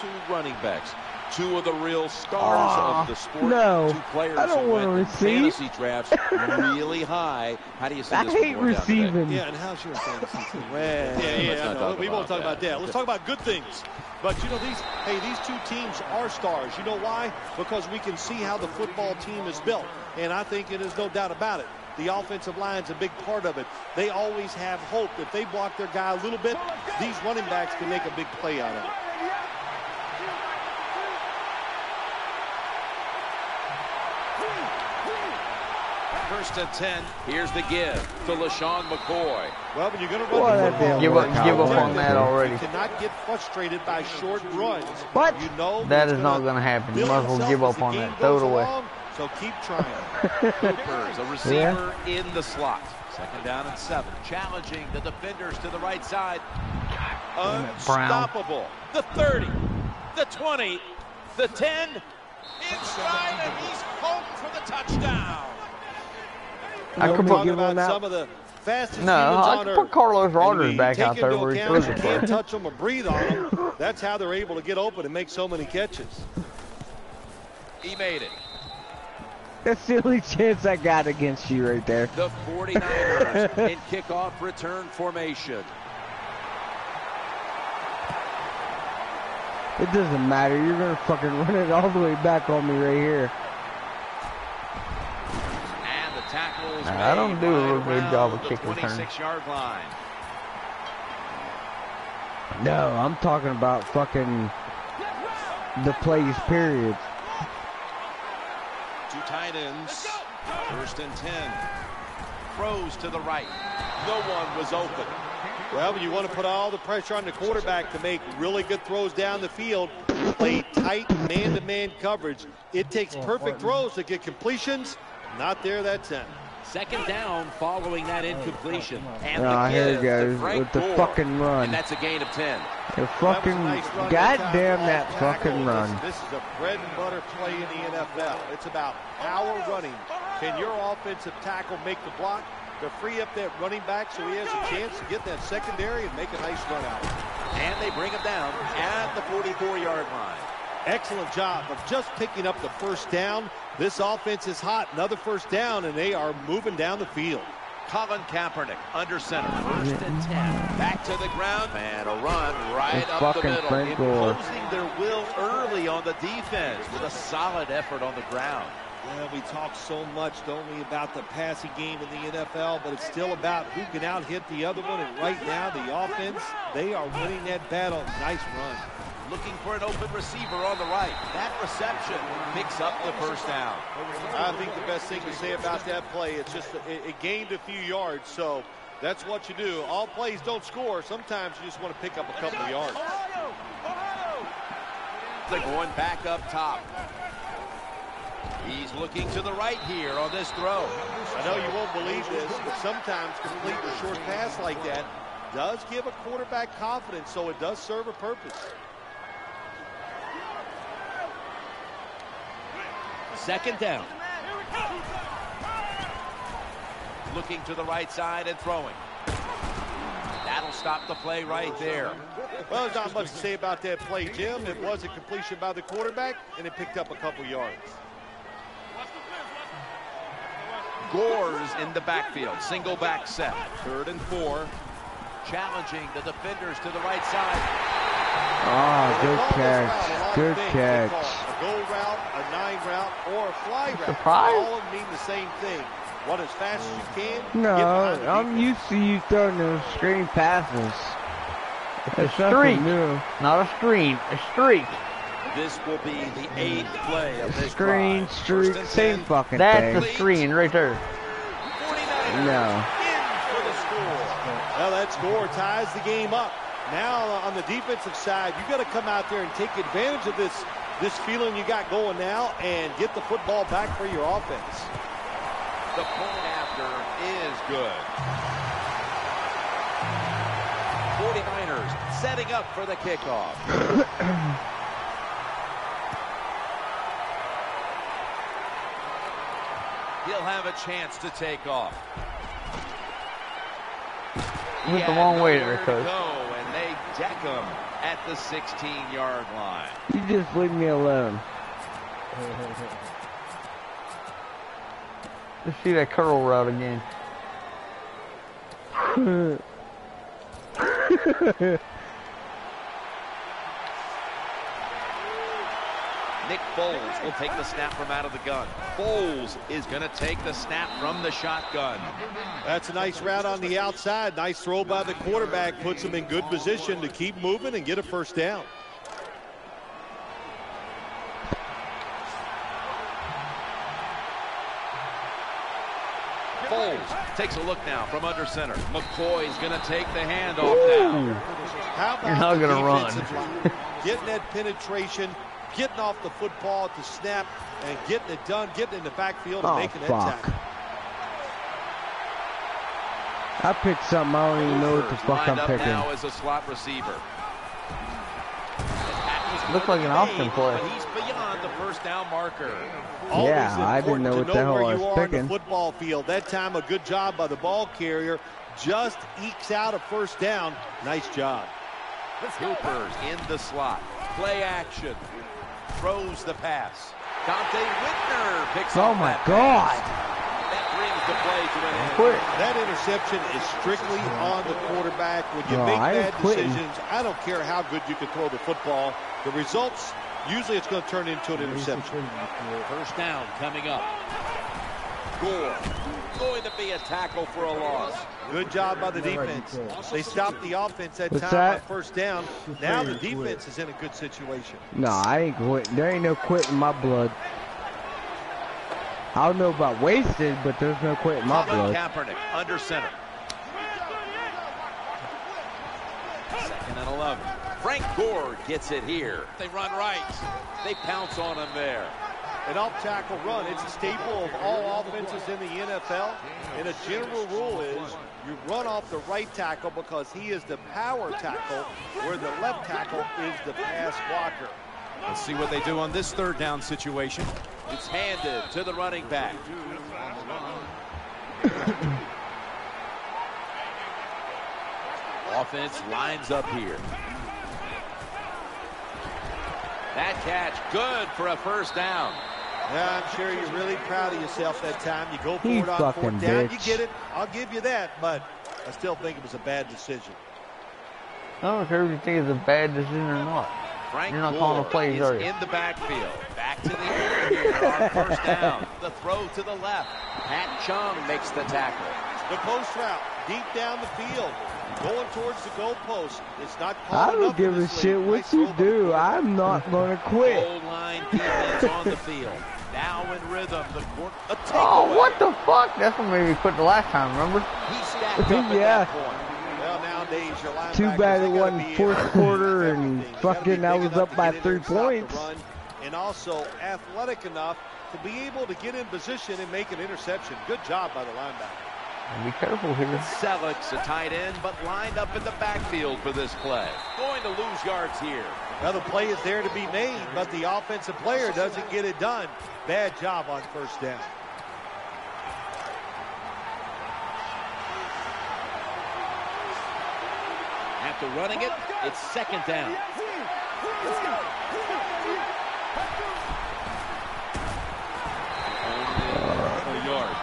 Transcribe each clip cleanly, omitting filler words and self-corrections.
two running backs. Two of the real stars of the sport. No, two players I don't who want to went receive. fantasy drafts really high. How do you see this I hate one going down today? receiving. Yeah, and how's your fantasy team? Well, we won't talk about that. Let's talk about good things. But, you know, these two teams are stars. You know why? Because we can see how the football team is built. And I think it is no doubt about it. The offensive line's a big part of it. They always have hope. If they block their guy a little bit, these running backs can make a big play out of it. First and 10. Here's the give to LaShawn McCoy. Well, when you're going to run the football, give up on that already. You cannot get frustrated by short runs. What? You know that is not going to happen. You might as well give up on that. Throw it away. So keep trying. Cooper's a receiver in the slot. Second down and 7. Challenging the defenders to the right side. Unstoppable. The 30, the 20, the 10. Inside, and he's home for the touchdown. I could put some of the fastest I could put Carlos Rogers back out there where he threw you can't touch them or breathe on them. That's how they're able to get open and make so many catches. He made it. That's the only chance I got against you right there. The 49ers in kickoff return formation. It doesn't matter. You're going to fucking run it all the way back on me right here. And the tackles I don't do a real good job of kick return. 26-yard line. No, I'm talking about fucking the plays, period. Two tight ends. First and 10. Throws to the right. No one was open. Well, when you want to put all the pressure on the quarterback to make really good throws down the field, play tight man-to-man coverage, it takes perfect throws to get completions. Not there that time. Second down following that incompletion. And here he goes with the fucking run. And that's a gain of 10. The fucking, goddamn that fucking run. This is a bread and butter play in the NFL. It's about power running. Can your offensive tackle make the block to free up that running back so he has a chance to get that secondary and make a nice run out? And they bring him down at the 44-yard line. Excellent job of just picking up the first down. This offense is hot. Another first down, and they are moving down the field. Colin Kaepernick under center. First and 10. Back to the ground. And a run right up the middle. Imposing their will early on the defense with a solid effort on the ground. Well, we talk so much, don't we, about the passing game in the NFL, but it's still about who can out-hit the other one. And right now, the offense, they are winning that battle. Nice run. Looking for an open receiver on the right. That reception picks up the first down. I think the best thing to say about that play, it's just it gained a few yards, so that's what you do. All plays don't score. Sometimes you just want to pick up a couple of yards. They're going back up top. He's looking to the right here on this throw. I know you won't believe this, but sometimes completing a short pass like that does give a quarterback confidence, so it does serve a purpose. Second down. Looking to the right side and throwing. That'll stop the play right there. Well, there's not much to say about that play, Jim. It was a completion by the quarterback, and it picked up a couple yards. Gore's in the backfield. Single back set. 3rd and 4. Challenging the defenders to the right side. Oh, good catch. Good catch. A go route, a 9 route, or a fly route. Surprise? All of them mean the same thing. Run as fast as you can. No, I'm used to you throwing those screen passes. A streak. Not a stream, a streak. This will be the 8th play of this screen, drive. streak, same fucking That's thing. the screen right there. 49ers No. in for the score. Well, that score ties the game up. Now on the defensive side, you got to come out there and take advantage of this feeling you got going now and get the football back for your offense. The point after is good. 49ers setting up for the kickoff. He'll have a chance to take off. Went the wrong way there, Coach. And they deck him at the 16-yard line. You just leave me alone. Let's see that curl route again. Nick Foles will take the snap from out of the gun. Foles is going to take the snap from the shotgun. That's a nice route on the outside. Nice throw by the quarterback. Puts him in good position to keep moving and get a first down. Foles takes a look now from under center. McCoy's going to take the handoff now. How about You're not going to run. Getting that penetration, getting off the football at the snap, and getting it done, getting in the backfield and making that tackle. I picked something I don't even know what the fuck I'm picking. Now as a slot receiver. Looks like an option play. But he's beyond the first down marker. Yeah, I didn't know what the hell I was picking. On the football field. That time, a good job by the ball carrier. Just ekes out a first down. Nice job. Cooper's in the slot. Play action. Throws the pass. Dante Whitner picks up. Oh my God. That brings the play to an end. That interception is strictly on the quarterback. When you make bad decisions, I don't care how good you can throw the football. The results, usually it's going to turn into an interception. First down coming up. Gore going to be a tackle for a loss. Good job by the defense. They stopped the offense that time on first down. Now the defense is in a good situation. No, I ain't quitting. There ain't no quit in my blood. I don't know about wasted, but there's no quit in my blood. Kaepernick under center. 2nd and 11. Frank Gore gets it here. They run right. They pounce on him there. An off-tackle run, it's a staple of all offenses in the NFL. And a general rule is you run off the right tackle because he is the power tackle, where the left tackle is the pass blocker. Let's see what they do on this 3rd down situation. It's handed to the running back. Offense lines up here. That catch good for a first down. Yeah, I'm sure you're really proud of yourself that time. You go for it on 4th down. You get it. I'll give you that, but I still think it was a bad decision. I don't care if you think it's a bad decision or not. Frank You're not calling the plays, are you? in the backfield. Back to the air here on first down. The throw to the left. Pat Chung makes the tackle. The post route deep down the field. Going towards the goalpost. It's not I don't give a shit what you do. I'm not going to quit. Goal line defense on the field. Now in rhythm. A takeaway. Oh, what the fuck? That's what made me quit the last time, remember? He stacked up at that point. Well, nowadays, your linebackers, too bad it wasn't 4th quarter and fucking I was up by 3 points. And also athletic enough to be able to get in position and make an interception. Good job by the linebacker. Be careful here. Selig's a tight end, but lined up in the backfield for this play. Going to lose yards here. Now the play is there to be made, but the offensive player doesn't get it done. Bad job on first down. After running it, it's 2nd down. Only a yard.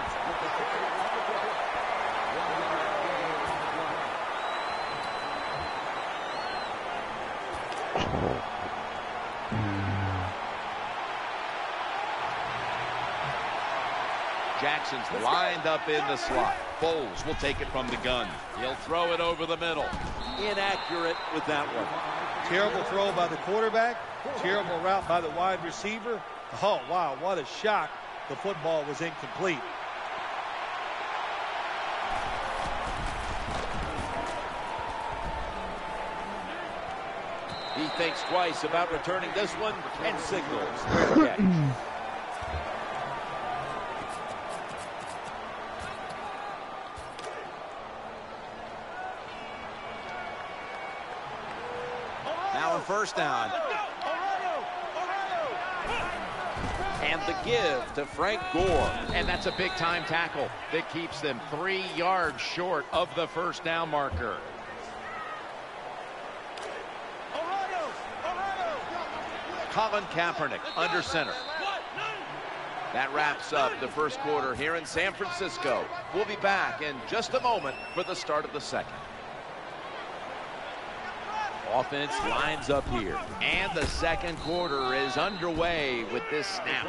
Jackson's lined up in the slot. Foles will take it from the gun. He'll throw it over the middle. Inaccurate with that one. Terrible throw by the quarterback. Terrible route by the wide receiver. Oh, wow, what a shock. The football was incomplete. He thinks twice about returning this one and signals fair catch. Now on first down. And the give to Frank Gore. And that's a big-time tackle that keeps them 3 yards short of the first down marker. Colin Kaepernick under center. That wraps up the first quarter here in San Francisco. We'll be back in just a moment for the start of the second. Offense lines up here, and the second quarter is underway with this snap.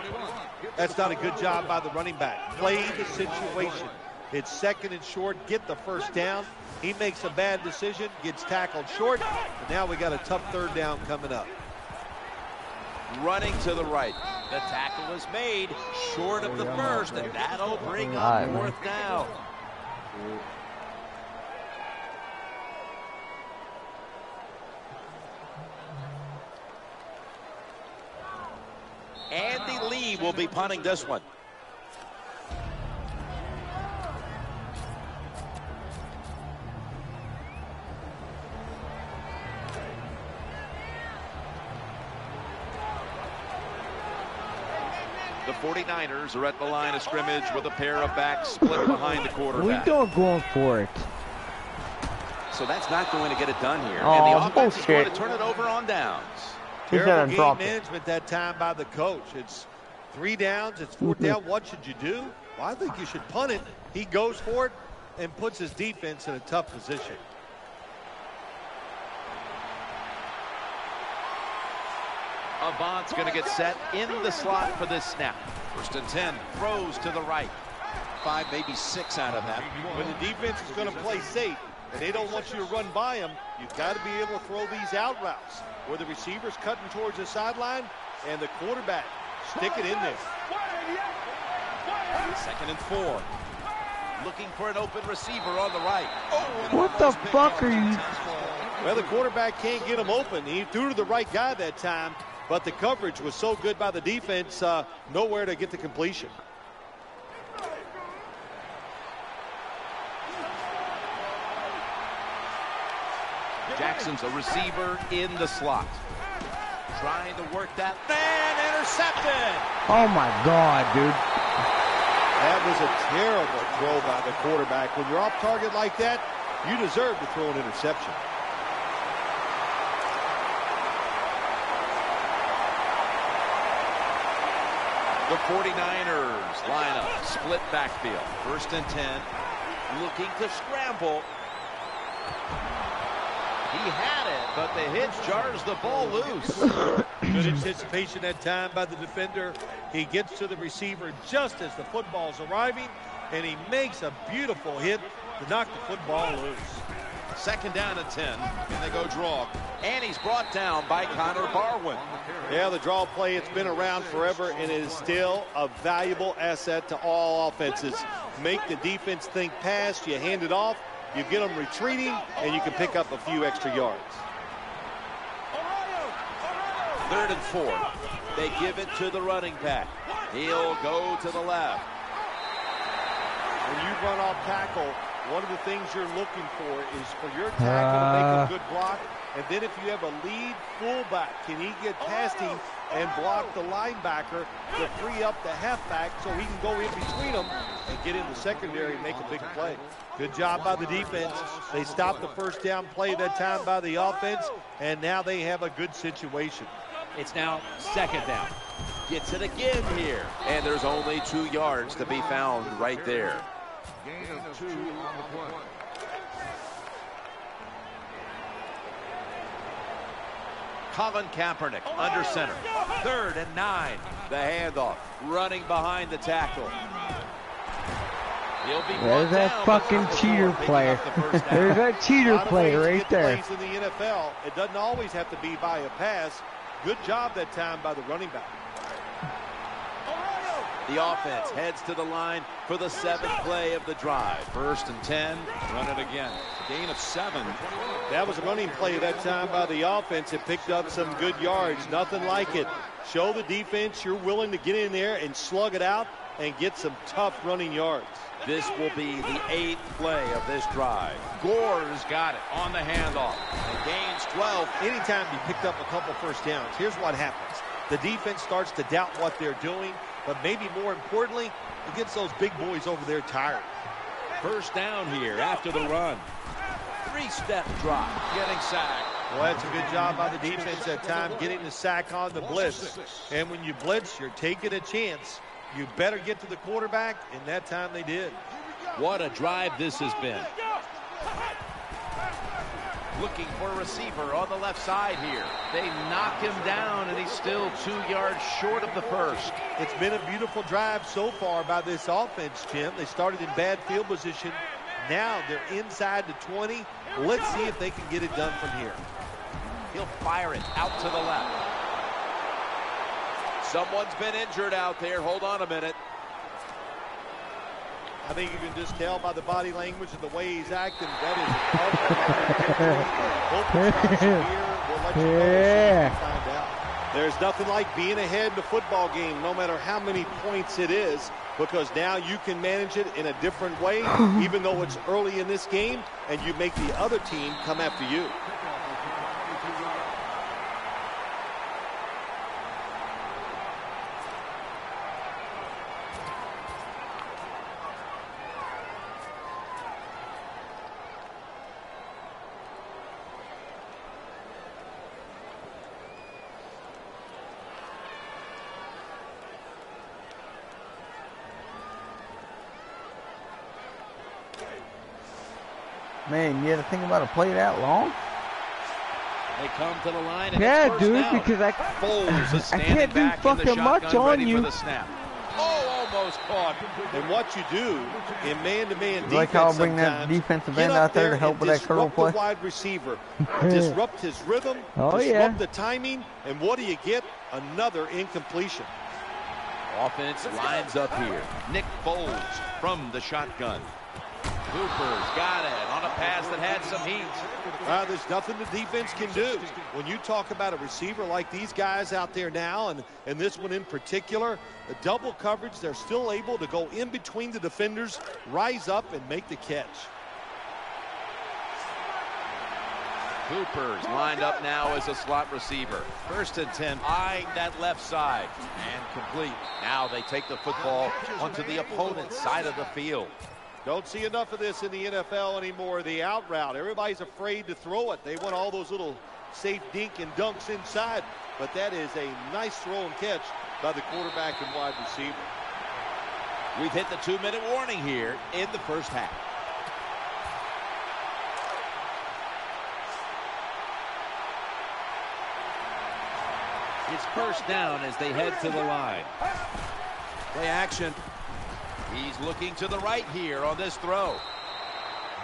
That's not a good job by the running back. Play the situation. It's second and short, get the first down. He makes a bad decision, gets tackled short, and now we got a tough third down coming up. Running to the right. The tackle is made short of the first, and that'll bring up fourth down. Andy Lee will be punting this one. The 49ers are at the line of scrimmage with a pair of backs split behind the quarterback. We don't go for it. So that's not going to get it done here. And the offense is going to turn it over on downs. Terrible game management that time by the coach. It's 3 downs, it's 4th down. What should you do? Well, I think you should punt it. He goes for it and puts his defense in a tough position. Avant's going to get set in the slot for this snap. 1st and 10, throws to the right. 5, maybe 6 out of that. When the defense is going to play safe and they don't want you to run by them, you've got to be able to throw these out routes where the receiver's cutting towards the sideline and the quarterback stick it in there. 2nd and 4. Looking for an open receiver on the right. What the fuck are you? Well, the quarterback can't get him open. He threw to the right guy that time, but the coverage was so good by the defense, nowhere to get the completion. Jackson's a receiver in the slot. Trying to work that man, intercepted. Oh my God, dude. That was a terrible throw by the quarterback. When you're off target like that, you deserve to throw an interception. The 49ers line up, split backfield. 1st and 10, looking to scramble. He had it, but the hitch jars the ball loose. Good anticipation that time by the defender. He gets to the receiver just as the football's arriving, and he makes a beautiful hit to knock the football loose. 2nd down and 10, and they go draw. And he's brought down by Connor Barwin. Yeah, the draw play, it's been around forever, and it is still a valuable asset to all offenses. Make the defense think pass, you hand it off, you get them retreating, and you can pick up a few extra yards. 3rd and 4. They give it to the running back. He'll go to the left. When you run off tackle, one of the things you're looking for is for your tackle to make a good block. And then if you have a lead fullback, can he get past him and block the linebacker to free up the halfback so he can go in between them and get in the secondary and make a big play. Good job by the defense. They stopped the 1st down play that time by the offense, and now they have a good situation. It's now 2nd down. Gets it again here. And there's only 2 yards to be found right there. Gain of 2 on the play. Colin Kaepernick under center. 3rd and 9. The handoff. Running behind the tackle. He'll be There's that fucking cheater player. There's that cheater player right there. In the NFL, it doesn't always have to be by a pass. Good job that time by the running back. The offense heads to the line for the 7th play of the drive. 1st and 10. Run it again. Gain of 7. That was a running play that time by the offense. It picked up some good yards. Nothing like it. Show the defense you're willing to get in there and slug it out and get some tough running yards. This will be the 8th play of this drive. Gore's got it on the handoff and gains 12. Anytime you picked up a couple 1st downs, here's what happens. The defense starts to doubt what they're doing, but maybe more importantly, it gets those big boys over there tired. 1st down here after the run. 3-step drop, getting sacked. Well, that's a good job by the defense that time, getting the sack on the blitz. And when you blitz, you're taking a chance. You better get to the quarterback, and that time they did. What a drive this has been. Looking for a receiver on the left side here. They knock him down, and he's still 2 yards short of the first. It's been a beautiful drive so far by this offense, Jim. They started in bad field position. Now they're inside the 20. Let's see if they can get it done from here. He'll fire it out to the left. Someone's been injured out there. Hold on a minute. I think you can just tell by the body language and the way he's acting. That is Hope it's not severe. We'll let you know as soon as we find out. There's nothing like being ahead in a football game, no matter how many points it is, because now you can manage it in a different way, even though it's early in this game, and you make the other team come after you. Man, you had to think about a play that long? They come to the line, and Yeah, it's dude, down. because I can't do fucking much on you. For the snap. Oh, almost caught. And what you do in man-to-man defense, Like how I'll bring that defensive end out there to help with that curl play. The wide receiver, disrupt his rhythm, Oh, disrupt the timing, and what do you get? Another incompletion. Offense lines up here. Nick Foles from the shotgun. Cooper's got it on a pass that had some heat. There's nothing the defense can do. When you talk about a receiver like these guys out there now, and this one in particular, the double coverage, they're still able to go in between the defenders, rise up, and make the catch. Cooper's lined up now as a slot receiver. 1st and 10, eyeing that left side, and complete. Now they take the football onto the opponent's side of the field. Don't see enough of this in the NFL anymore. The out route. Everybody's afraid to throw it. They want all those little safe dink and dunks inside. But that is a nice throw and catch by the quarterback and wide receiver. We've hit the 2-minute warning here in the first half. It's first down as they head to the line. Play action. He's looking to the right here on this throw.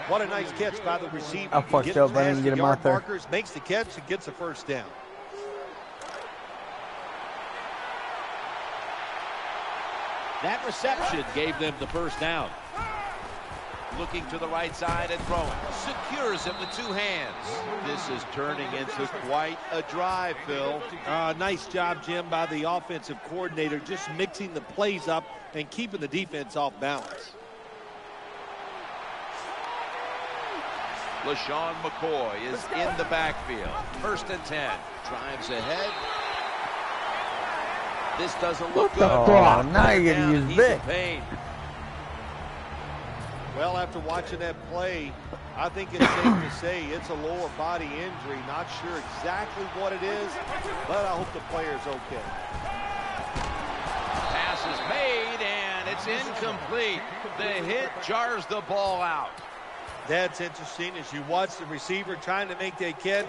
What a nice catch by the receiver. I fucked up. I didn't get him out there. Markers, makes the catch and gets the first down. That reception gave them the first down. Looking to the right side and throwing. Secures it with 2 hands. This is turning into quite a drive, Phil. Nice job, Jim, by the offensive coordinator, just mixing the plays up and keeping the defense off balance. LaShawn McCoy is in the backfield. 1st and 10. Drives ahead. This doesn't look good. Oh, now you're going to use He's big. in pain. Well, after watching that play, I think it's safe to say it's a lower body injury. Not sure exactly what it is, but I hope the player's okay. Pass is made, and it's incomplete. The hit jars the ball out. That's interesting. As you watch the receiver trying to make that catch,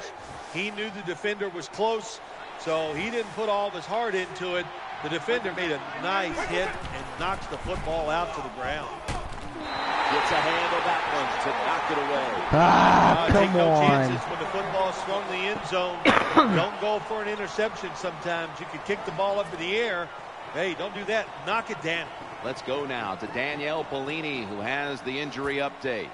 he knew the defender was close, so he didn't put all of his heart into it. The defender made a nice hit and knocks the football out to the ground. Gets a hand on that one to knock it away. Take no chances when the football swung the end zone. Don't go for an interception sometimes. You can kick the ball up in the air. Hey, don't do that. Knock it down. Let's go now to Danielle Bellini, who has the injury update.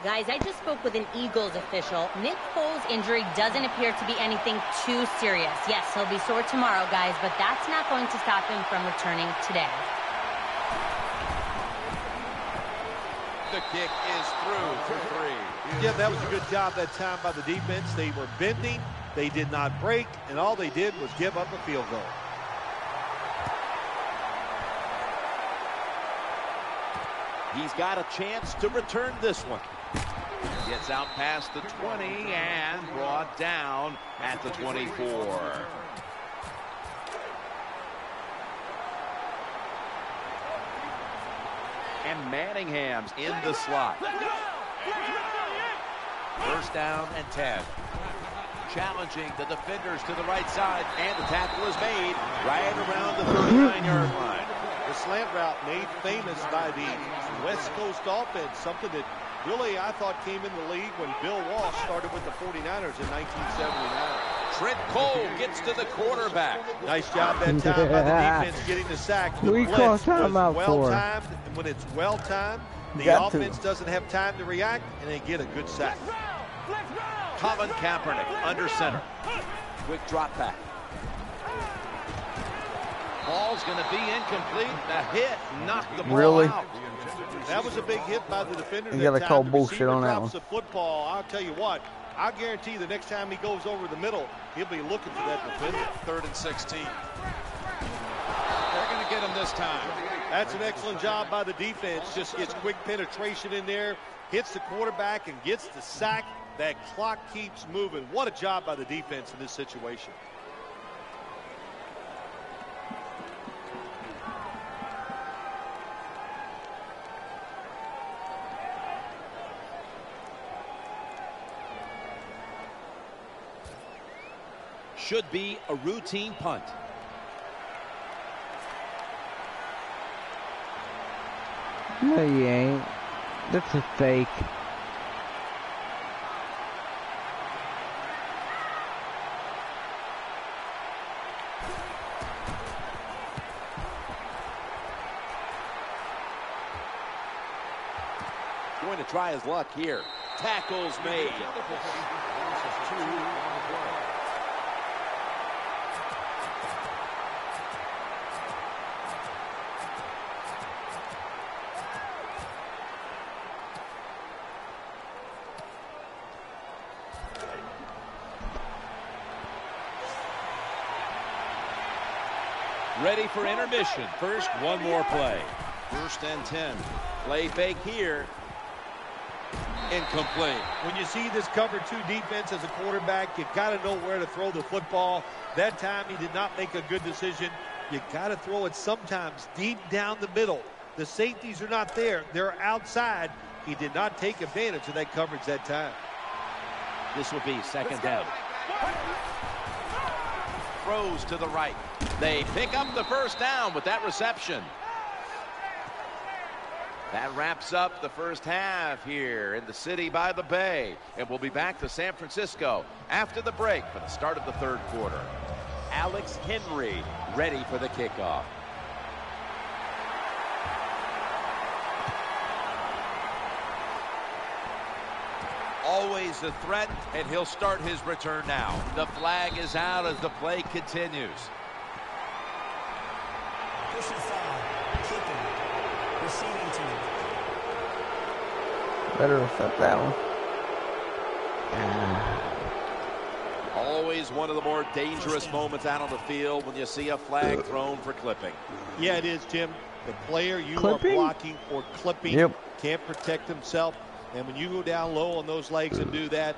Guys, I just spoke with an Eagles official. Nick Foles' injury doesn't appear to be anything too serious. Yes, he'll be sore tomorrow, guys, but that's not going to stop him from returning today. The kick is through for 3. Yeah, that was a good job that time by the defense. They were bending, they did not break, and all they did was give up a field goal. He's got a chance to return this one. Gets out past the 20 and brought down at the 24. And Manningham's in the slot. First down and 10. Challenging the defenders to the right side, and the tackle is made right around the 39-yard line. The slant route made famous by the West Coast offense, something that really I thought came in the league when Bill Walsh started with the 49ers in 1979. Trent Cole gets to the quarterback. Nice job that time by the defense getting the sack. The We call blitz was timeout well-timed, and when it's well-timed, the offense doesn't have time to react, and they get a good sack. Colin Kaepernick under center. Quick drop back. Ball's going to be incomplete. The hit knocked the ball out. That was a big hit by the defender. You got to call bullshit on that one. The football. I'll tell you what. I guarantee the next time he goes over the middle, he'll be looking for that defender. 3rd and 16. They're going to get him this time. That's an excellent job by the defense. Just gets quick penetration in there, hits the quarterback, and gets the sack. That clock keeps moving. What a job by the defense in this situation. Should be a routine punt. No, you ain't. That's a fake. Going to try his luck here. Tackles made. Ready for intermission. First, one more play. 1st and 10. Play fake here. Incomplete. When you see this cover 2 defense as a quarterback, you got to know where to throw the football. That time he did not make a good decision. You got to throw it sometimes deep down the middle. The safeties are not there. They're outside. He did not take advantage of that coverage that time. This will be 2nd down. Throws to the right. They pick up the 1st down with that reception. That wraps up the first half here in the city by the bay. And we'll be back to San Francisco after the break for the start of the 3rd quarter. Alex Henry ready for the kickoff. Always a threat, and he'll start his return now. The flag is out as the play continues. Better accept that one. Always one of the more dangerous moments out on the field when you see a flag thrown for clipping. Yeah, it is, Jim. The player you Clipping? are blocking or clipping can't protect himself. And when you go down low on those legs and do that,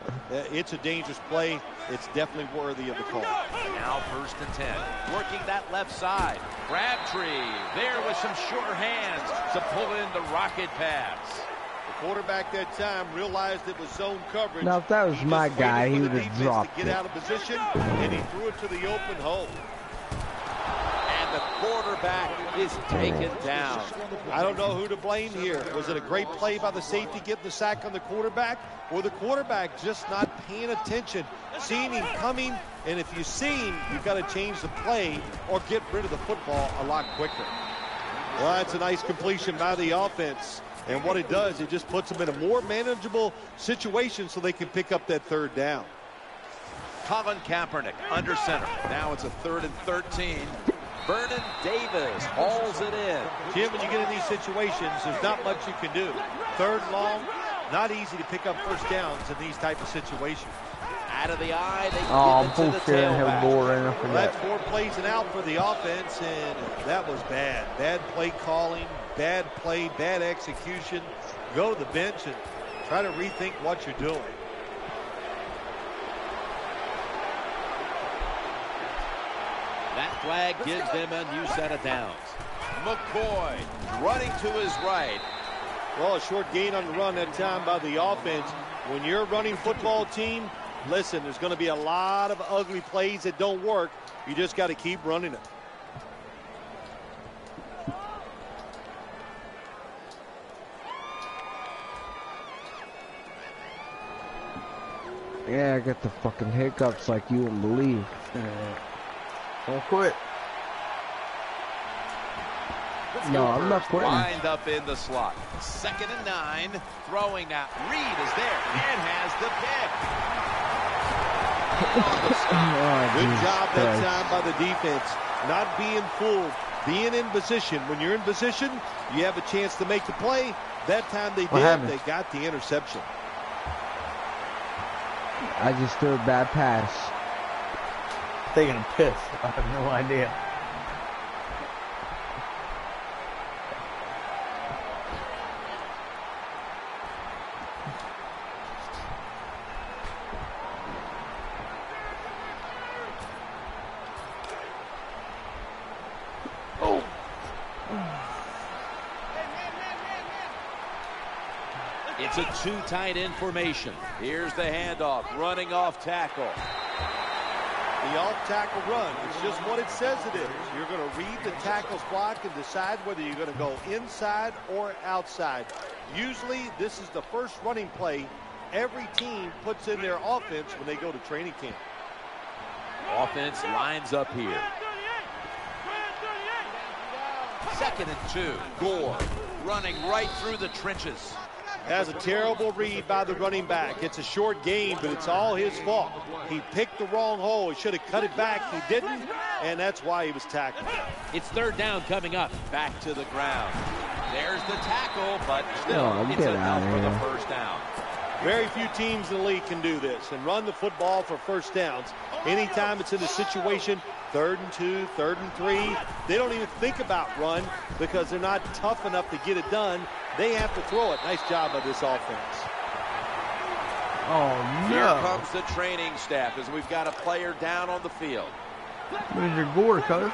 it's a dangerous play. It's definitely worthy of the call. Now 1st and 10. Working that left side. Crabtree there with some sure hands to pull in the rocket pass. The quarterback that time realized it was zone coverage. Now, if that was my guy, he would have dropped to get out of position, and he threw it to the open hole. And the quarterback is taken down. I don't know who to blame here. Was it a great play by the safety getting the sack on the quarterback, or the quarterback just not paying attention, seeing him coming? And if you see him, you've got to change the play or get rid of the football a lot quicker. Well, that's a nice completion by the offense. And what it does, it just puts them in a more manageable situation so they can pick up that 3rd down. Colin Kaepernick under center. Now it's a 3rd and 13. Vernon Davis hauls it in. Jim, when you get in these situations, there's not much you can do. 3rd and long, not easy to pick up 1st downs in these type of situations. Out of the eye, they give it to the tailback. Well, that's 4 plays and out for the offense, and that was bad. Bad play calling, bad play, bad execution. Go to the bench and Try to rethink what you're doing. That flag gives them a new set of downs. McCoy running to his right. Well, a short gain on the run that time by the offense. When you're a running football team, listen, there's going to be a lot of ugly plays that don't work. You just got to keep running it. Yeah, I got the fucking hiccups like you wouldn't believe. Don't quit. No, I'm not quitting. Lined up in the slot. 2nd and 9. Throwing now. Reed is there and has the pick. Good job that time by the defense. Not being fooled. Being in position. When you're in position, you have a chance to make the play. That time they did. They got the interception. I just threw a bad pass. Taking a piss. I have no idea. It's a too tight end formation. Here's the handoff, running off tackle. The off-tackle run, it's just what it says it is. You're going to read the tackle's block and decide whether you're going to go inside or outside. Usually, this is the first running play every team puts in their offense when they go to training camp. Offense lines up here. 2nd and 2. Gore running right through the trenches. That's a terrible read by the running back. It's a short gain, but it's all his fault. He picked the wrong hole. He should have cut it back. He didn't, and that's why he was tackled. It's 3rd down coming up. Back to the ground. There's the tackle, but still, it's enough for the first down. Very few teams in the league can do this and run the football for first downs. Anytime it's in a situation, 3rd and 2, 3rd and 3, they don't even think about run because they're not tough enough to get it done. They have to throw it. Nice job by this offense. Oh, no. Here comes the training staff as we've got a player down on the field. Where's your Gore, coach?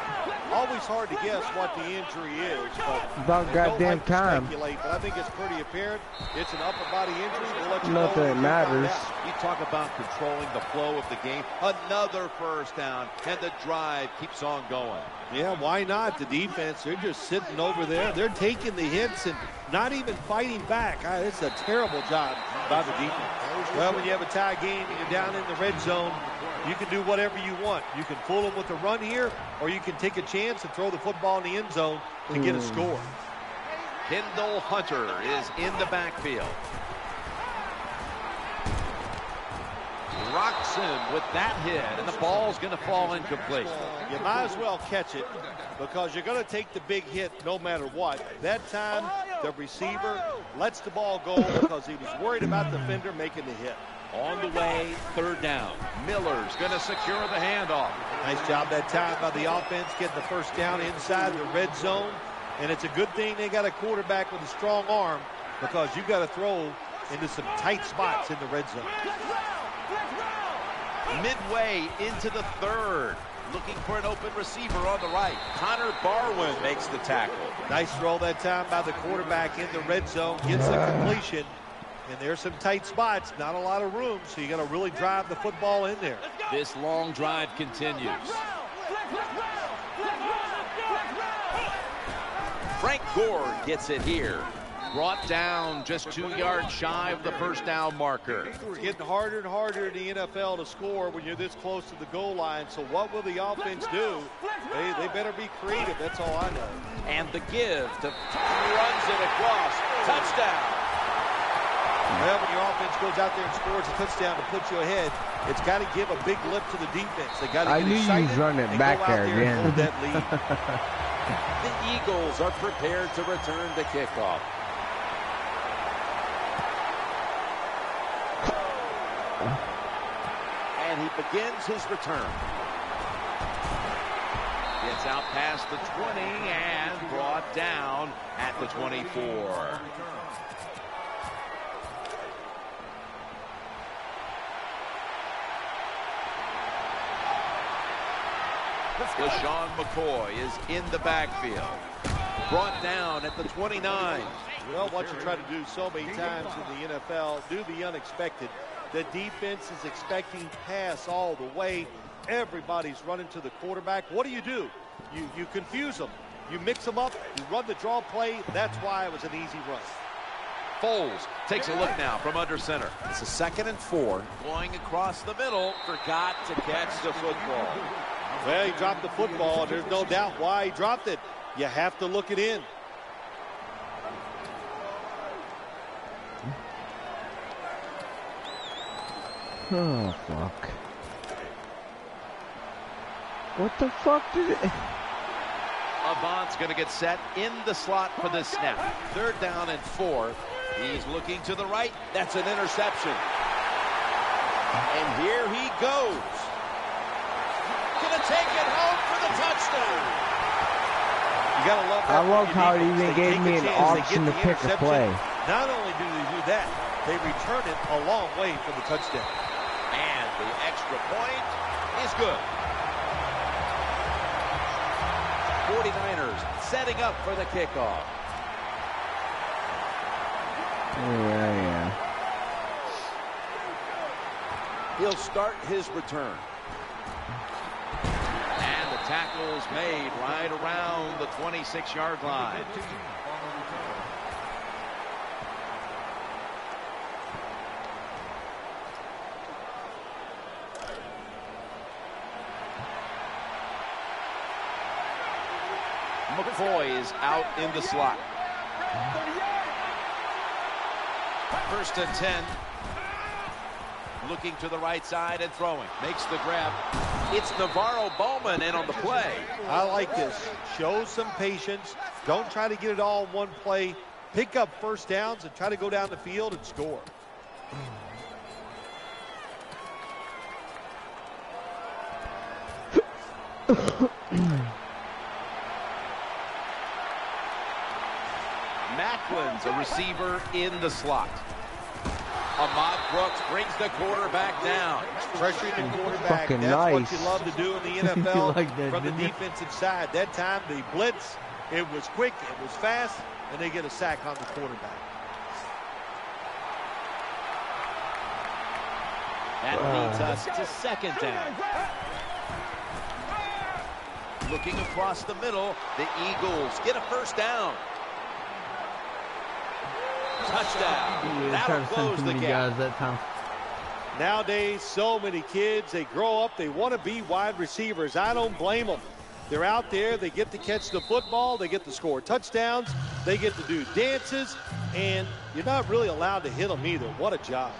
Always hard to guess what the injury is. But about goddamn time. Speculate, but I think it's pretty apparent. It's an upper body injury. We'll let you Not know that it matters. You talk about controlling the flow of the game. Another first down, and the drive keeps on going. Yeah, why not? The defense, they're just sitting over there. They're taking the hits and not even fighting back. It's a terrible job by the defense. Well, when you have a tie game and you're down in the red zone, you can do whatever you want. You can fool them with a run here, or you can take a chance and throw the football in the end zone to get a score. Kendall Hunter is in the backfield. Rocks him with that hit, and the ball's going to fall incomplete. You might as well catch it because you're going to take the big hit no matter what. That time, the receiver lets the ball go because he was worried about the defender making the hit. On the way, 3rd down. Miller's going to secure the handoff. Nice job that time by the offense getting the first down inside the red zone. And it's a good thing they got a quarterback with a strong arm because you've got to throw into some tight spots in the red zone. Midway into the 3rd. Looking for an open receiver on the right. Connor Barwin makes the tackle. Nice throw that time by the quarterback in the red zone. Gets the completion. And there's some tight spots, not a lot of room, so you got to really drive the football in there. This long drive continues. Frank Gore gets it here. Brought down just 2 yards shy of the first down marker. It's getting harder and harder in the NFL to score when you're this close to the goal line. So what will the offense do? They better be creative. That's all I know. And the give to runs it across. Touchdown. Well, when your offense goes out there and scores a touchdown to put you ahead, it's got to give a big lift to the defense. They got to get excited. I knew he was running it back there again. And hold that lead. The Eagles are prepared to return the kickoff. And he begins his return. Gets out past the 20 and brought down at the 24. LaShawn McCoy is in the backfield. Brought down at the 29. Well, what you try to do so many times in the NFL, do the unexpected. The defense is expecting pass all the way. Everybody's running to the quarterback. What do? You confuse them. You mix them up. You run the draw play. That's why it was an easy run. Foles takes a look now from under center. It's a 2nd and 4. Going across the middle. Forgot to catch the football. Well, he dropped the football. There's no doubt why he dropped it. You have to look it in. Oh, fuck. What the fuck did it... Avant's going to get set in the slot for this snap. 3rd down and 4. He's looking to the right. That's an interception. And here he goes. Gonna take it home for the touchdown. You gotta love that. I love how he even gave me an option to pick a play. Not only do they do that, they return it a long way for the touchdown. And the extra point is good. 49ers setting up for the kickoff. Yeah. He'll start his return. And the tackle's made right around the 26-yard line. McCoy is out in the slot. 1st and 10. Looking to the right side and throwing. Makes the grab. It's Navarro Bowman in on the play. I like this. Show some patience. Don't try to get it all in one play. Pick up 1st downs and try to go down the field and score. Macklin's a receiver in the slot. Ahmad Brooks brings the quarterback down. Pressuring the quarterback. Fucking That's nice. what you love to do in the NFL like that, from the didn't you? defensive side. That time, the blitz, it was quick, it was fast, and they get a sack on the quarterback. That leads us to 2nd down. Looking across the middle, the Eagles get a 1st down. Touchdown. That'll close the gap. That time. Nowadays, so many kids, they grow up, they want to be wide receivers. I don't blame them. They're out there, they get to catch the football, they get to score touchdowns, they get to do dances, and you're not really allowed to hit them either. What a job.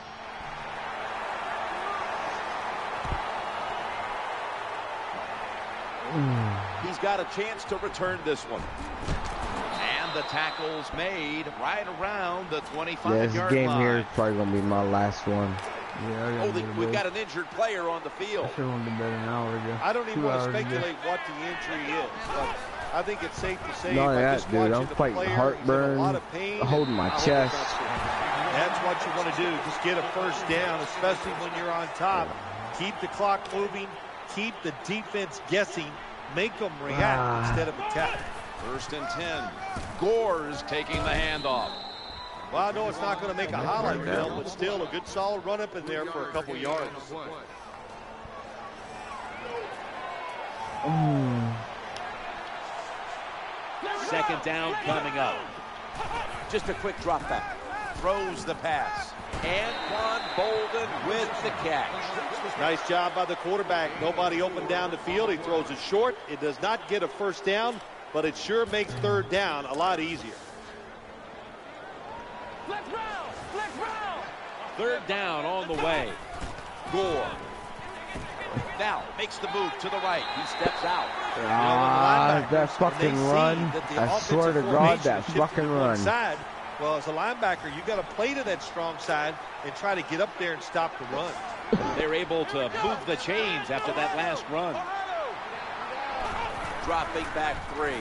He's got a chance to return this one. And the tackle's made right around the 25-yard line. This game here is probably going to be my last one. Yeah, We've got an injured player on the field. I should have been better an hour ago. I don't even want to 2 hours ago. speculate what the injury is, but I think it's safe to say Not by that, just dude. watching I'm the fighting player, heartburn, he's in a lot of pain, holding my I hope chest. it's not serious. That's what you want to do. Just get a 1st down, especially when you're on top. Keep the clock moving. Keep the defense guessing. Make them react instead of attack. 1st and 10. Gore's taking the handoff. Well, I know it's not going to make a highlight reel, but still a good solid run up in there for a couple yards. Second down coming up. Just a quick drop back. Throws the pass. Anquan Bolden with the catch. Nice job by the quarterback. Nobody open down the field. He throws it short. It does not get a 1st down, but it sure makes 3rd down a lot easier. 3rd down on the way. Gore. Now makes the move to the right. He steps out. That fucking run. I swear to God, that fucking run. Side, well, as a linebacker, you got to play to that strong side and try to get up there and stop the run. They're able to move the chains after that last run. Dropping back 3.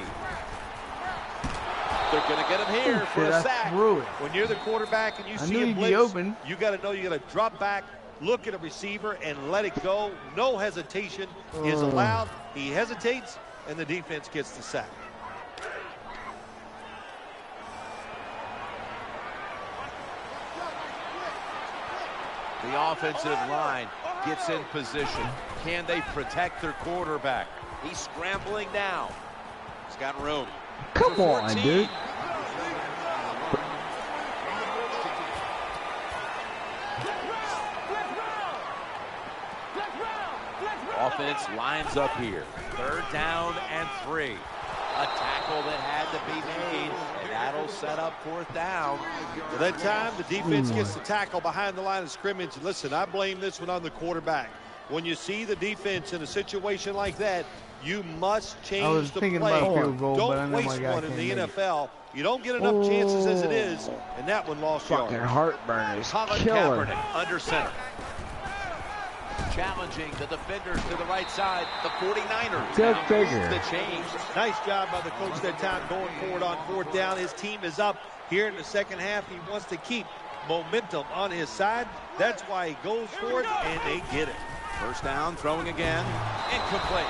They're going to get him here for a sack. When you're the quarterback and you see him blitz, you got to know you got to drop back, look at a receiver and let it go. No hesitation is allowed. He hesitates, and the defense gets the sack. The offensive line gets in position. Can they protect their quarterback? He's scrambling now. He's got room. Come on, dude. Offense lines up here. 3rd down and 3. A tackle that had to be made, and that'll set up 4th down. Well, that time, the defense gets the tackle behind the line of scrimmage. Listen, I blame this one on the quarterback. When you see the defense in a situation like that, you must change the play. Don't waste one in the NFL. You don't get enough chances as it is, and that one lost fucking yard. heartburn is Colin killer. Kaepernick under center. Challenging the defenders to the right side. The 49ers. Good now figure. the change. Nice job by the coach that time going forward on 4th down. His team is up here in the second half. He wants to keep momentum on his side. That's why he goes for it, and they get it. 1st down, throwing again. Incomplete.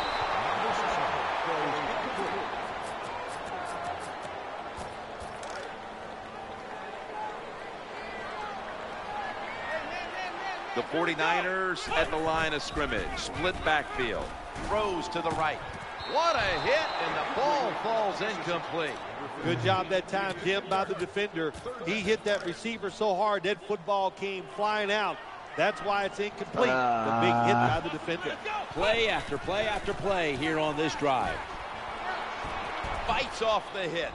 The 49ers at the line of scrimmage. Split backfield. Throws to the right. What a hit, and the ball falls incomplete. Good job that time, Jim, by the defender. He hit that receiver so hard that football came flying out. That's why it's incomplete. The big hit by the defender. Play after play after play here on this drive. Fights off the hit.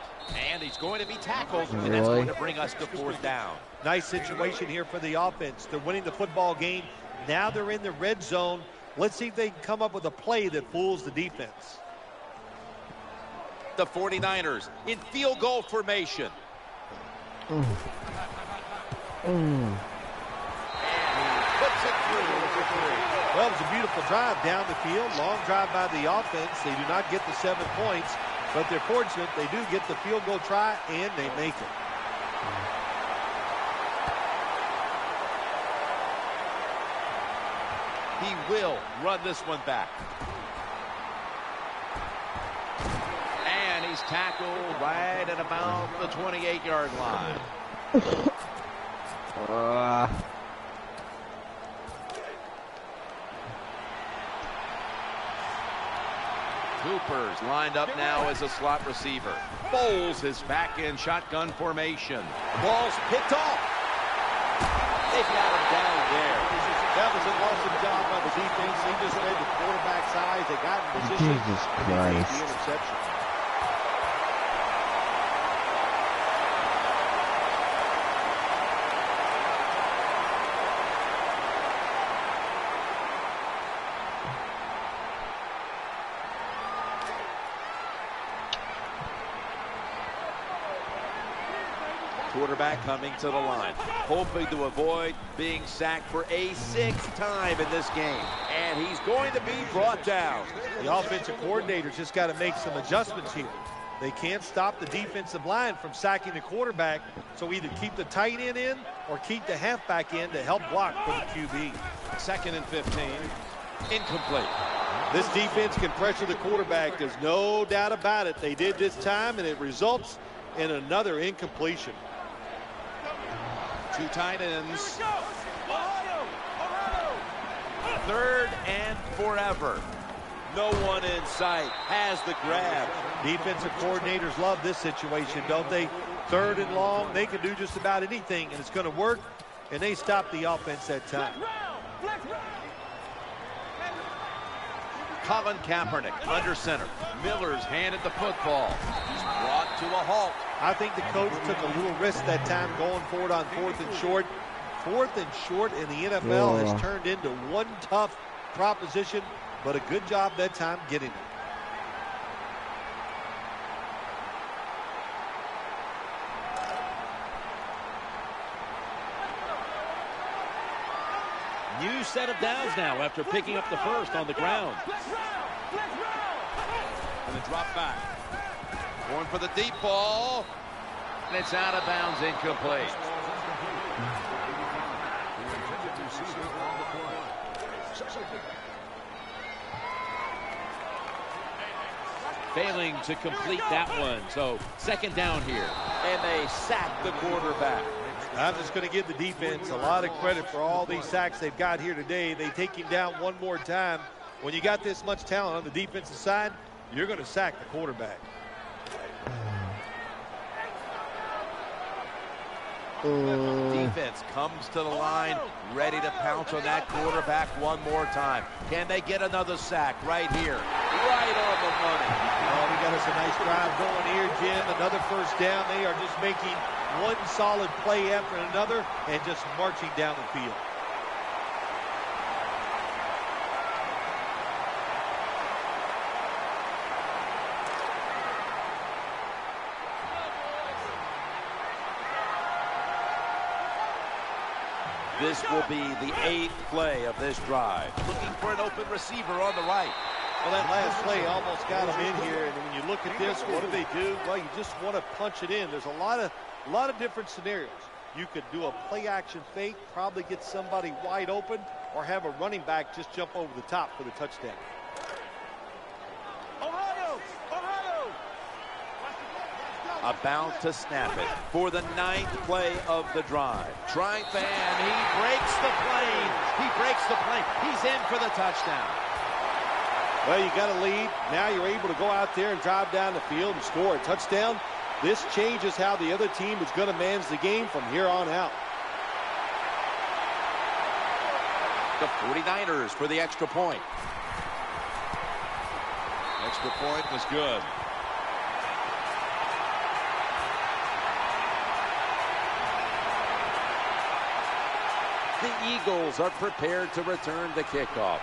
And he's going to be tackled. And that's going to bring us to 4th down. Nice situation here for the offense. They're winning the football game. Now they're in the red zone. Let's see if they can come up with a play that fools the defense. The 49ers in field goal formation. And he puts it through for 3. Well, it was a beautiful drive down the field. Long drive by the offense. They do not get the 7 points, but they're fortunate. They do get the field goal try, and they make it. He will run this one back. And he's tackled right at about the 28-yard line. Cooper's lined up now as a slot receiver. Foles is back in shotgun formation. Ball's picked off. They've got him down there. That was an awesome job by the defense. He just read the quarterback's eyes. They got in position. Jesus Christ. The interception. Quarterback coming to the line, hoping to avoid being sacked for a 6th time in this game. And he's going to be brought down. The offensive coordinator's just got to make some adjustments here. They can't stop the defensive line from sacking the quarterback, so either keep the tight end in or keep the halfback in to help block for the QB. 2nd and 15. Incomplete. This defense can pressure the quarterback. There's no doubt about it. They did this time, and it results in another incompletion. 2 tight ends. 3rd and forever. No one in sight. Has the grab. Defensive coordinators love this situation, don't they? 3rd and long. They can do just about anything, and it's going to work. And they stop the offense that time. Colin Kaepernick under center. Miller's handed the football. He's brought to a halt. I think the coach took a little risk that time going forward on 4th and short. 4th and short in the NFL has turned into one tough proposition, but a good job that time getting it. New set of downs now after picking up the first on the ground. And a drop back. Going for the deep ball. And it's out of bounds, incomplete. Failing to complete that one. So second down here. And they sack the quarterback. I'm just going to give the defense a lot of credit for all these sacks they've got here today. They take him down one more time. When you got this much talent on the defensive side, you're going to sack the quarterback. Defense comes to the line, ready to pounce on that quarterback one more time. Can they get another sack right here? Right on the money. Oh, we got us a nice drive going here, Jim. Another first down. They are just making one solid play after another and just marching down the field. This will be the 8th play of this drive. Looking for an open receiver on the right. Well, that last play almost got them in here. And when you look at this, what do? Well, you just want to punch it in. There's a lot of different scenarios. You could do a play action fake, probably get somebody wide open, or have a running back just jump over the top for the touchdown. About to snap it for the 9th play of the drive. Trying fan, he breaks the plane. He breaks the plane. He's in for the touchdown. Well, you got a lead. Now you're able to go out there and drive down the field and score a touchdown. This changes how the other team is going to manage the game from here on out. The 49ers for the extra point. Extra point was good. The Eagles are prepared to return the kickoff.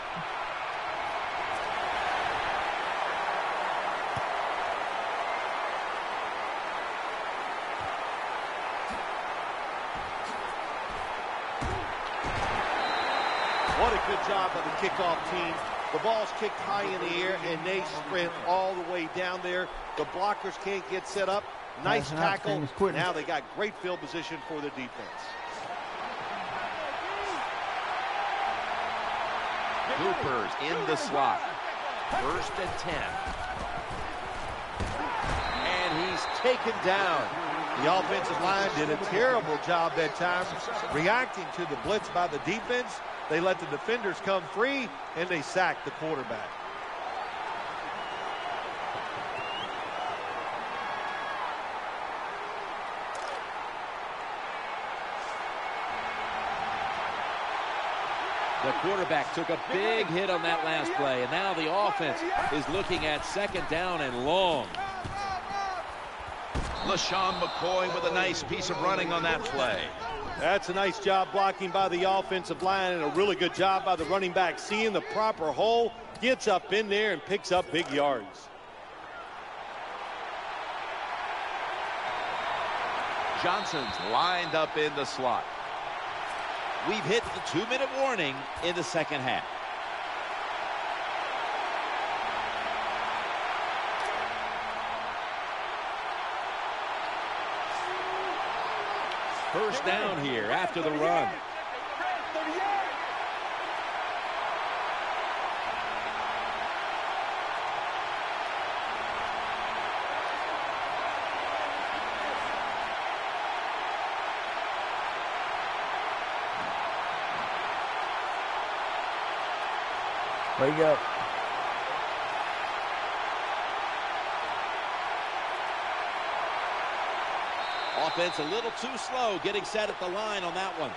What a good job by the kickoff team. The ball's kicked high in the air, and they sprint all the way down there. The blockers can't get set up. Nice tackle. Now they got great field position for the defense. Cooper's in the slot. 1st and 10. And he's taken down. The offensive line did a terrible job that time reacting to the blitz by the defense. They let the defenders come free, and they sacked the quarterback. The quarterback took a big hit on that last play, and now the offense is looking at 2nd down and long. LaShawn McCoy with a nice piece of running on that play. That's a nice job blocking by the offensive line and a really good job by the running back. Seeing the proper hole, gets up in there and picks up big yards. Johnson's lined up in the slot. We've hit the 2-minute warning in the second half. First down here after the run. Wake up. Offense a little too slow getting set at the line on that one.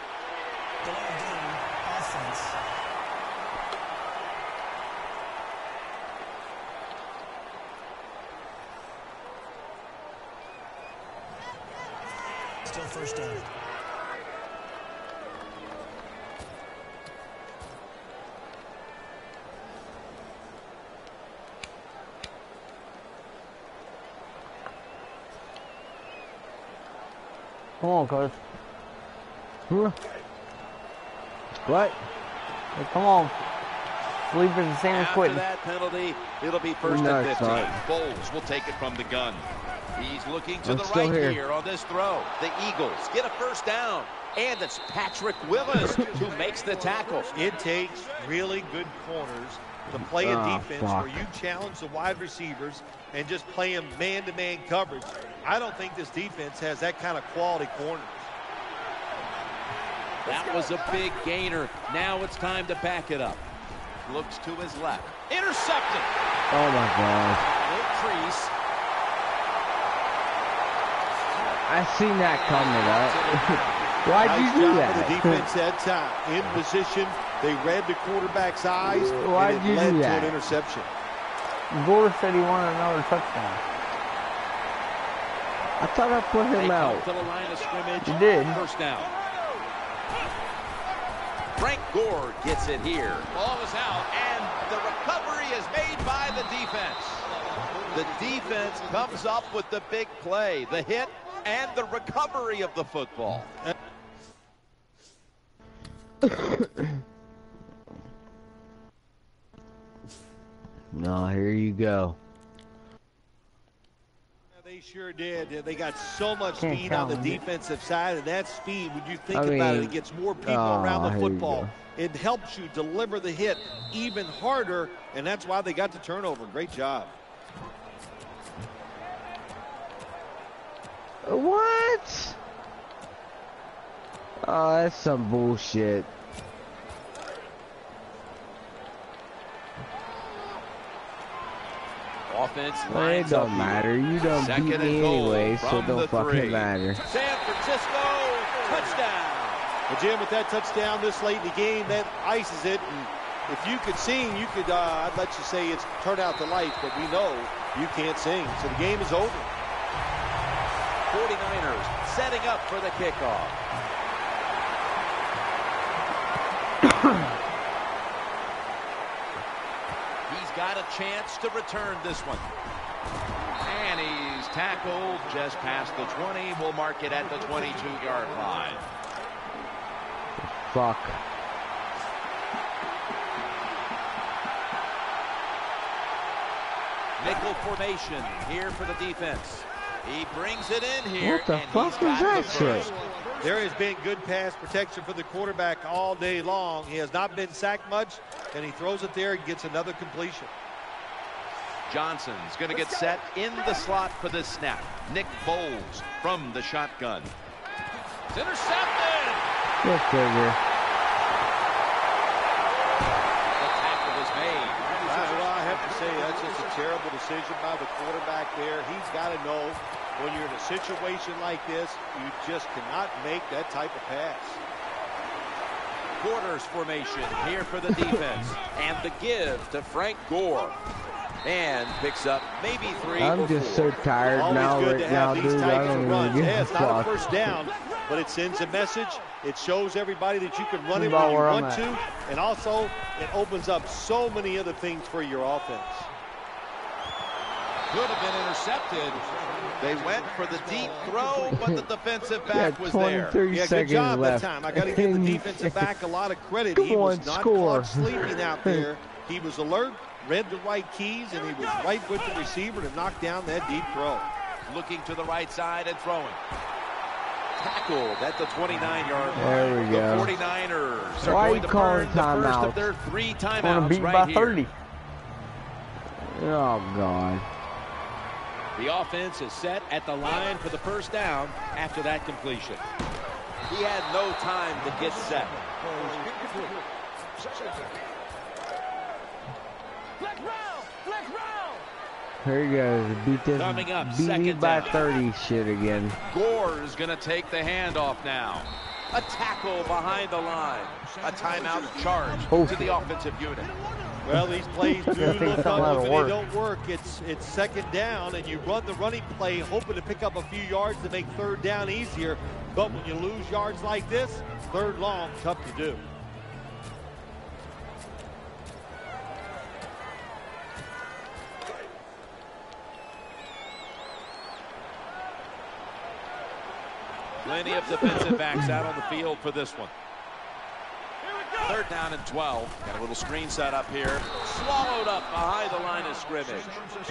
Offense. Still first down. Come on, coach. What? Hey, come on. Sleeping the same as quitting. After that penalty, it'll be 1st and 15. Bowles will take it from the gun. He's looking to the right here on this throw. The Eagles get a first down. And it's Patrick Willis who makes the tackle. It takes really good corners to play a defense where you challenge the wide receivers and just play them man-to-man coverage. I don't think this defense has that kind of quality corners. That was a big gainer. Now it's time to back it up. Looks to his left. Intercepted. Oh, my God. Crease. I seen that coming up. Why'd nice you do job that? for the defense that time. In position, they read the quarterback's eyes, Why'd and you it led do to that? an interception. Gore said he wanted another touchdown. I thought I put him out. To the line of scrimmage. You did. First down. Frank Gore gets it here. Ball is out, and the recovery is made by the defense. The defense comes up with the big play, the hit, and the recovery of the football. No, here you go. They sure did. They got so much speed on the defensive side, and that speed, when you think I about it, mean, it gets more people around the here you football. go. It helps you deliver the hit even harder, and that's why they got the turnover. Great job. What? Oh, that's some bullshit. Offense Well, it lines up don't matter. You don't Second beat and me goal anyway, so from it the don't fucking 3. matter. San Francisco, touchdown. Well, Jim, with that touchdown this late in the game, that ices it. And if you could sing, you could, I'd let you say it's turned out to life, but we know you can't sing. So the game is over. 49ers setting up for the kickoff. He's got a chance to return this one. And he's tackled just past the 20. We'll mark it at the 22-yard line. Fuck. Nickel formation here for the defense. He brings it in here. What the and fuck he's is got that the shit? first. There has been good pass protection for the quarterback all day long. He has not been sacked much, and he throws it there and gets another completion. Johnson's going to get set in the slot for this snap. Nick Foles from the shotgun. It's intercepted. Go figure. The tackle is made. Well, I have to say, that's just a terrible decision by the quarterback there. He's got to know when you're in a situation like this, you just cannot make that type of pass. Quarters formation here for the defense. And the give to Frank Gore. And picks up maybe 3 I'm or just 4. so tired Always now, good right to now, have these dude. I types don't of even runs. give Yeah, a it's not a fuck. first down, but it sends a message. It shows everybody that you can run it About when you where I'm want to, and also it opens up so many other things for your offense. Could have been intercepted. They went for the deep throw, but the defensive back was 20, there. 30 Yeah, good seconds job left. that time. I got to give the defensive back a lot of credit. Come He was on, not score. caught sleeping out there. He was alert, read the right keys, and he was right with the receiver to knock down that deep throw. Looking to the right side and throwing. Tackled at the 29-yard line. There we go. The 49ers are Why going you to calling burn the first timeout? of their 3 Want timeouts to beat right by here. 30. Oh, God. The offense is set at the line for the first down after that completion. He had no time to get set. Here he goes. Beat this. Coming up, Beat me second by down. 30 shit again. Gore is going to take the handoff now. A tackle behind the line. A timeout charge to the offensive unit. Well, these plays do think look something ugly ought to when work. they don't work. It's second down, and you run the running play hoping to pick up a few yards to make third down easier. But when you lose yards like this, third long, tough to do. Plenty of defensive backs out on the field for this one. Third down and 12. Got a little screen set up here. Swallowed up behind the line of scrimmage.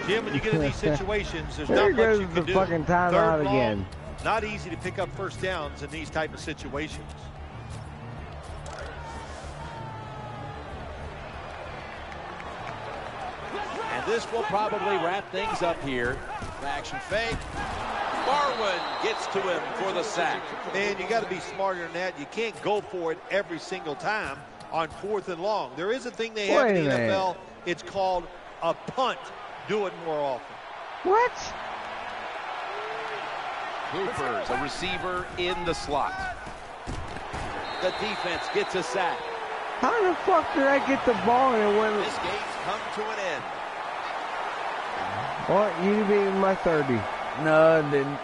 Jim, when you get in these situations, there's There not much goes you the can do. fucking timeout Third long, again. Not easy to pick up first downs in these type of situations. And this will probably wrap things up here. Action fake. Barwin gets to him for the sack. Man, you got to be smarter than that. You can't go for it every single time on 4th and long. There is a thing they have in the NFL. It's called a punt. Do it more often. What? Hoopers, a receiver in the slot. The defense gets a sack. How the fuck did I get the ball and it went? This game's come to an end. What? You beat my 30. No, it didn't.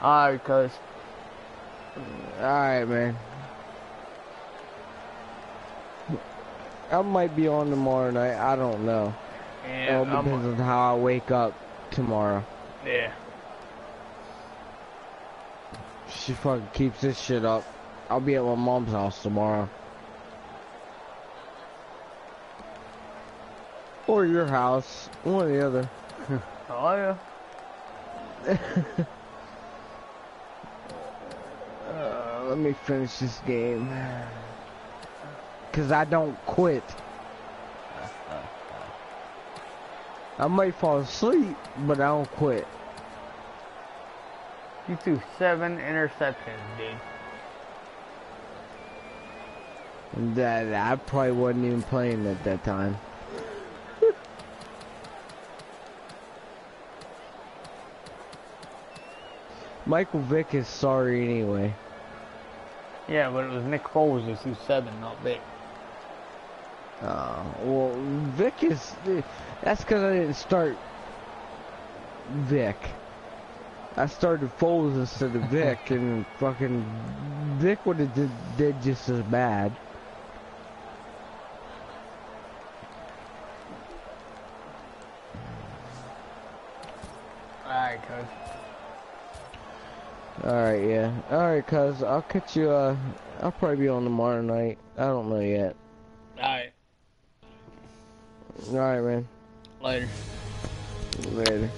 Alright, cuz. Alright, man. I might be on tomorrow night. I don't know. Yeah, it all depends on how I wake up tomorrow. Yeah. She fucking keeps this shit up. I'll be at my mom's house tomorrow. Or your house. One or the other. Oh, yeah. Let me finish this game. Cause I don't quit. I might fall asleep, but I don't quit. You threw 7 interceptions, dude. That I probably wasn't even playing at that time. Michael Vick is sorry anyway. Yeah, but it was Nick Foles who threw 7, not Vic. Well, Vic is... That's because I didn't start Vic. I started Foles instead of Vic, and fucking Vic would have did just as bad. Alright, cuz. Alright, yeah. Alright, cuz. I'll catch you, I'll probably be on tomorrow night. I don't know yet. Alright. Alright, man. Later. Later.